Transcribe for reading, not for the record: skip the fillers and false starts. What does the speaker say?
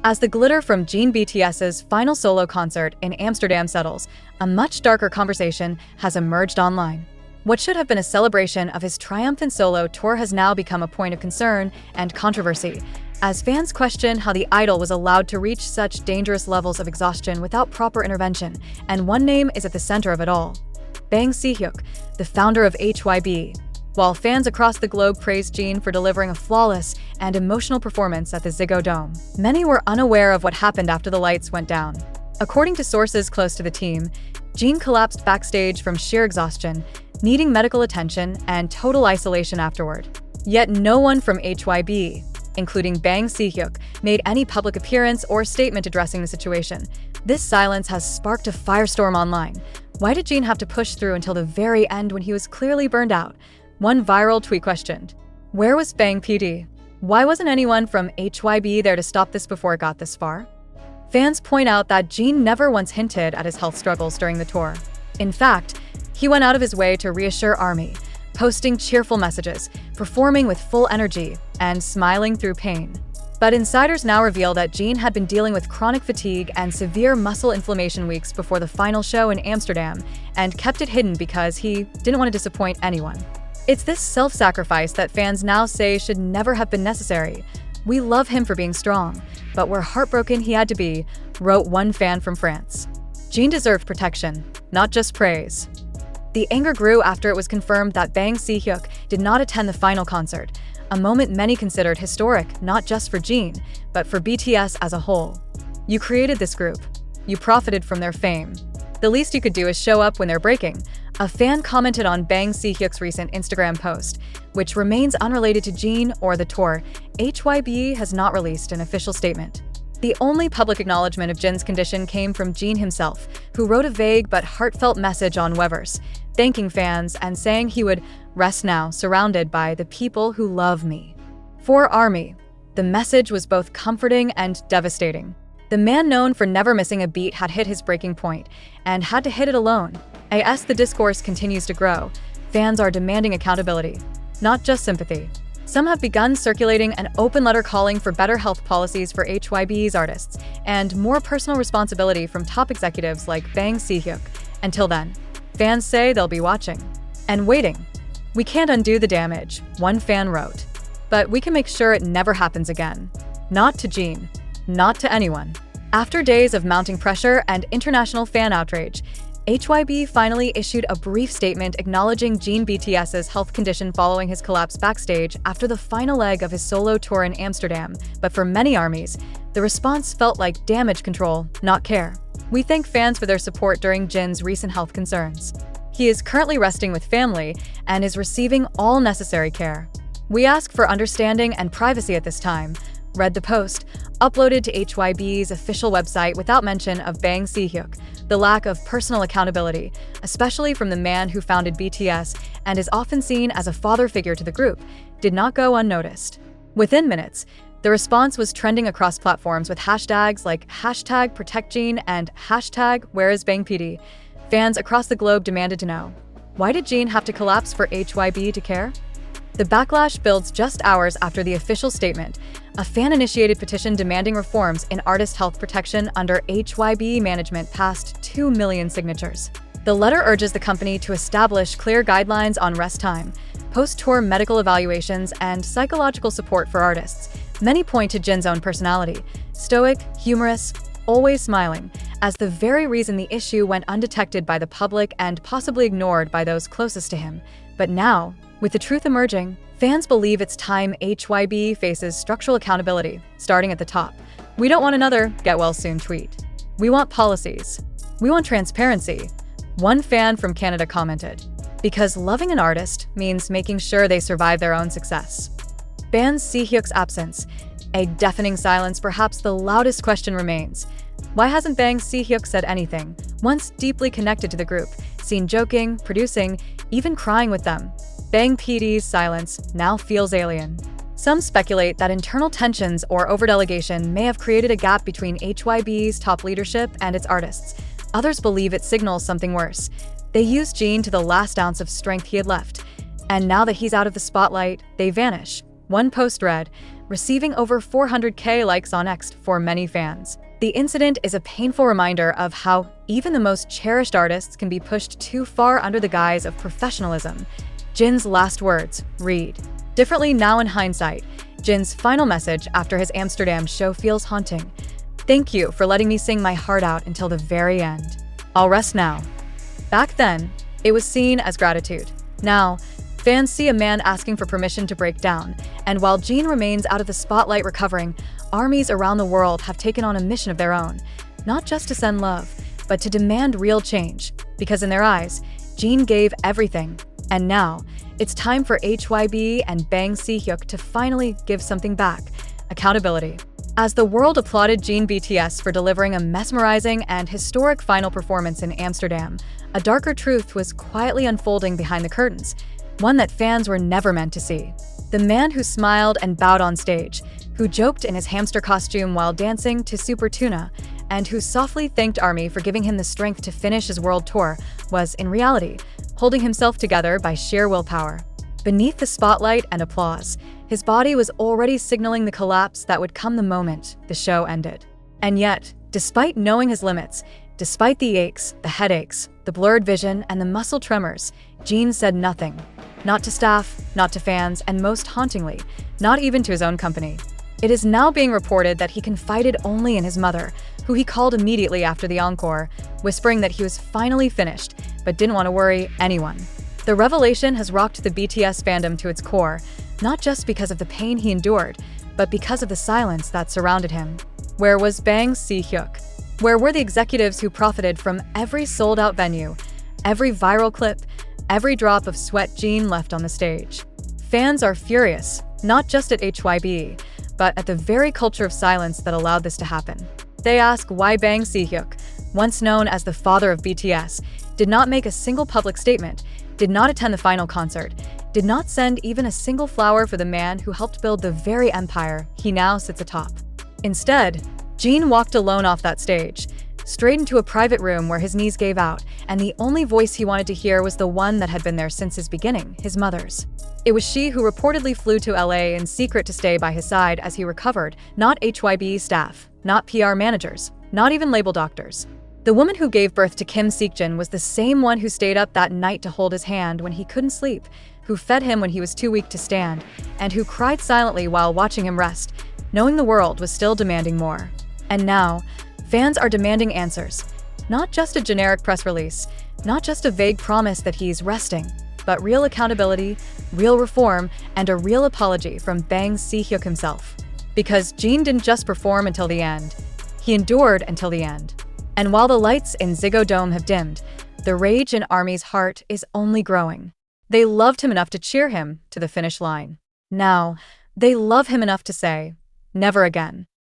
As the glitter from Jin BTS's final solo concert in Amsterdam settles, a much darker conversation has emerged online. What should have been a celebration of his triumphant solo tour has now become a point of concern and controversy, as fans question how the idol was allowed to reach such dangerous levels of exhaustion without proper intervention, and one name is at the center of it all: Bang Si-hyuk, the founder of HYB. While fans across the globe praised Jin for delivering a flawless and emotional performance at the Ziggo Dome, many were unaware of what happened after the lights went down. According to sources close to the team, Jin collapsed backstage from sheer exhaustion, needing medical attention and total isolation afterward. Yet no one from HYB, including Bang Si-hyuk, made any public appearance or statement addressing the situation. This silence has sparked a firestorm online. Why did Jin have to push through until the very end when he was clearly burned out? One viral tweet questioned, "Where was Bang PD? Why wasn't anyone from HYB there to stop this before it got this far?" Fans point out that Jin never once hinted at his health struggles during the tour. In fact, he went out of his way to reassure ARMY, posting cheerful messages, performing with full energy, and smiling through pain. But insiders now reveal that Jin had been dealing with chronic fatigue and severe muscle inflammation weeks before the final show in Amsterdam, and kept it hidden because he didn't want to disappoint anyone. It's this self-sacrifice that fans now say should never have been necessary. "We love him for being strong, but we're heartbroken he had to be," wrote one fan from France. Jin deserved protection, not just praise. The anger grew after it was confirmed that Bang Si-hyuk did not attend the final concert, a moment many considered historic not just for Jin, but for BTS as a whole. You created this group. You profited from their fame. The least you could do is show up when they're breaking. A fan commented on Bang Si-hyuk's recent Instagram post, which remains unrelated to Jin or the tour. HYB has not released an official statement. The only public acknowledgement of Jin's condition came from Jin himself, who wrote a vague but heartfelt message on Weverse, thanking fans and saying he would rest now, surrounded by the people who love me. For ARMY, the message was both comforting and devastating. The man known for never missing a beat had hit his breaking point and had to hit it alone. As the discourse continues to grow, fans are demanding accountability, not just sympathy. Some have begun circulating an open letter calling for better health policies for HYB's artists and more personal responsibility from top executives like Bang Si-hyuk. Until then, fans say they'll be watching and waiting. "We can't undo the damage," one fan wrote, "but we can make sure it never happens again. Not to Jin, not to anyone." After days of mounting pressure and international fan outrage, HYB finally issued a brief statement acknowledging Jin BTS's health condition following his collapse backstage after the final leg of his solo tour in Amsterdam. But for many ARMYs, the response felt like damage control, not care. "We thank fans for their support during Jin's recent health concerns. He is currently resting with family and is receiving all necessary care. We ask for understanding and privacy at this time," read the post, uploaded to HYB's official website without mention of Bang Si-hyuk. The lack of personal accountability, especially from the man who founded BTS and is often seen as a father figure to the group, did not go unnoticed. Within minutes, the response was trending across platforms with hashtags like #ProtectJin and #WhereIsBangPD. Fans across the globe demanded to know, why did Jin have to collapse for HYB to care? The backlash builds just hours after the official statement. A fan-initiated petition demanding reforms in artist health protection under HYB management passed 2 million signatures. The letter urges the company to establish clear guidelines on rest time, post-tour medical evaluations, and psychological support for artists. Many point to Jin's own personality, stoic, humorous, always smiling, as the very reason the issue went undetected by the public and possibly ignored by those closest to him. But now, with the truth emerging, fans believe it's time HYB faces structural accountability, starting at the top. "We don't want another get-well-soon tweet. We want policies. We want transparency," one fan from Canada commented, "because loving an artist means making sure they survive their own success." Bang Si-hyuk's absence, a deafening silence, perhaps the loudest question remains. Why hasn't Bang Si-hyuk said anything? Once deeply connected to the group, seen joking, producing, even crying with them, Bang PD's silence now feels alien. Some speculate that internal tensions or overdelegation may have created a gap between HYB's top leadership and its artists. Others believe it signals something worse. They used Jin to the last ounce of strength he had left, and now that he's out of the spotlight, they vanish. One post read, receiving over 400K likes on X for many fans. The incident is a painful reminder of how even the most cherished artists can be pushed too far under the guise of professionalism. Jin's last words read differently now in hindsight. Jin's final message after his Amsterdam show feels haunting. "Thank you for letting me sing my heart out until the very end. I'll rest now." Back then, it was seen as gratitude. Now, fans see a man asking for permission to break down, and while Jin remains out of the spotlight recovering, armies around the world have taken on a mission of their own, not just to send love, but to demand real change, because in their eyes, Jin gave everything, and now, it's time for HYB and Bang Si-hyuk to finally give something back: accountability. As the world applauded Jin BTS for delivering a mesmerizing and historic final performance in Amsterdam, a darker truth was quietly unfolding behind the curtains, one that fans were never meant to see. The man who smiled and bowed on stage, who joked in his hamster costume while dancing to Super Tuna, and who softly thanked ARMY for giving him the strength to finish his world tour, was, in reality, holding himself together by sheer willpower. Beneath the spotlight and applause, his body was already signaling the collapse that would come the moment the show ended. And yet, despite knowing his limits, despite the aches, the headaches, the blurred vision, and the muscle tremors, Jin said nothing. Not to staff, not to fans, and most hauntingly, not even to his own company. It is now being reported that he confided only in his mother, who he called immediately after the encore, whispering that he was finally finished, but didn't want to worry anyone. The revelation has rocked the BTS fandom to its core, not just because of the pain he endured, but because of the silence that surrounded him. Where was Bang Si-hyuk? Where were the executives who profited from every sold-out venue, every viral clip, every drop of sweat Jin left on the stage? Fans are furious, not just at HYB, but at the very culture of silence that allowed this to happen. They ask why Bang Si-hyuk, once known as the father of BTS, did not make a single public statement, did not attend the final concert, did not send even a single flower for the man who helped build the very empire he now sits atop. Instead, Jin walked alone off that stage, straight into a private room where his knees gave out, and the only voice he wanted to hear was the one that had been there since his beginning, his mother's. It was she who reportedly flew to LA in secret to stay by his side as he recovered, not HYB staff, not PR managers, not even label doctors. The woman who gave birth to Jin Seokjin was the same one who stayed up that night to hold his hand when he couldn't sleep, who fed him when he was too weak to stand, and who cried silently while watching him rest, knowing the world was still demanding more. And now, fans are demanding answers. Not just a generic press release, not just a vague promise that he's resting, but real accountability, real reform, and a real apology from Bang Si-hyuk himself. Because Jin didn't just perform until the end, he endured until the end. And while the lights in Ziggo Dome have dimmed, the rage in ARMY's heart is only growing. They loved him enough to cheer him to the finish line. Now, they love him enough to say, never again.